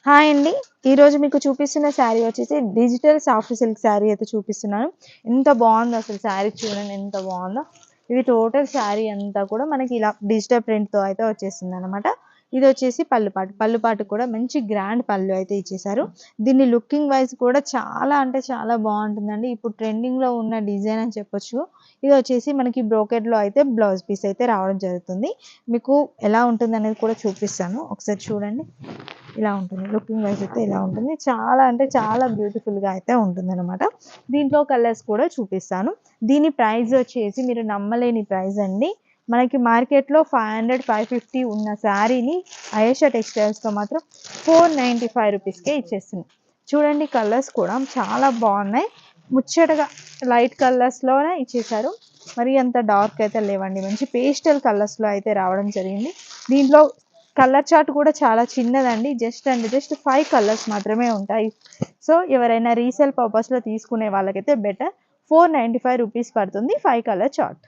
Hi అండి. ఈరోజు మీకు చూపిస్తున్న శారీ వచ్చేసి డిజిటల్ సాఫ్ట్ సిల్క్ శారీ అయితే చూపిస్తున్నాను. ఎంత బాగుందో అసలు శారీ చూడండి ఎంత బాగుందో. ఇది టోటల్ శారీ అంతా కూడా మనకి ఇలా డిజిటల్ ప్రింట్తో అయితే వచ్చేసింది అనమాట. ఇది వచ్చేసి పళ్ళుపాటు కూడా మంచి గ్రాండ్ పళ్ళు అయితే ఇచ్చేసారు. దీన్ని లుకింగ్ వైజ్ కూడా చాలా అంటే చాలా బాగుంటుందండి. ఇప్పుడు ట్రెండింగ్లో ఉన్న డిజైన్ అని చెప్పొచ్చు. ఇది వచ్చేసి మనకి బ్రోకెట్లో అయితే బ్లౌజ్ పీస్ అయితే రావడం జరుగుతుంది. మీకు ఎలా ఉంటుంది అనేది కూడా చూపిస్తాను, ఒకసారి చూడండి. ఇలా ఉంటుంది లుకింగ్ వైజ్ అయితే ఇలా ఉంటుంది. చాలా అంటే చాలా బ్యూటిఫుల్గా అయితే ఉంటుంది అనమాట. దీంట్లో కలర్స్ కూడా చూపిస్తాను. దీని ప్రైస్ వచ్చేసి మీరు నమ్మలేని ప్రైస్ అండి. మనకి మార్కెట్లో 500-550 ఉన్న శారీని అయేషా టెక్స్టైల్స్తో మాత్రం 495 రూపీస్కే ఇచ్చేస్తుంది. చూడండి కలర్స్ కూడా చాలా బాగున్నాయి, ముచ్చటగా లైట్ కలర్స్లోనే ఇచ్చేసారు. మరి అంత డార్క్ అయితే లేవండి, మంచి పేస్టల్ కలర్స్లో అయితే రావడం జరిగింది. దీంట్లో కలర్ చార్ట్ కూడా చాలా చిన్నదండి, జస్ట్ 5 కలర్స్ మాత్రమే ఉంటాయి. సో ఎవరైనా రీసేల్ పర్పస్లో తీసుకునే వాళ్ళకైతే బెటర్. 495 రూపీస్ పడుతుంది 5 కలర్ చార్ట్.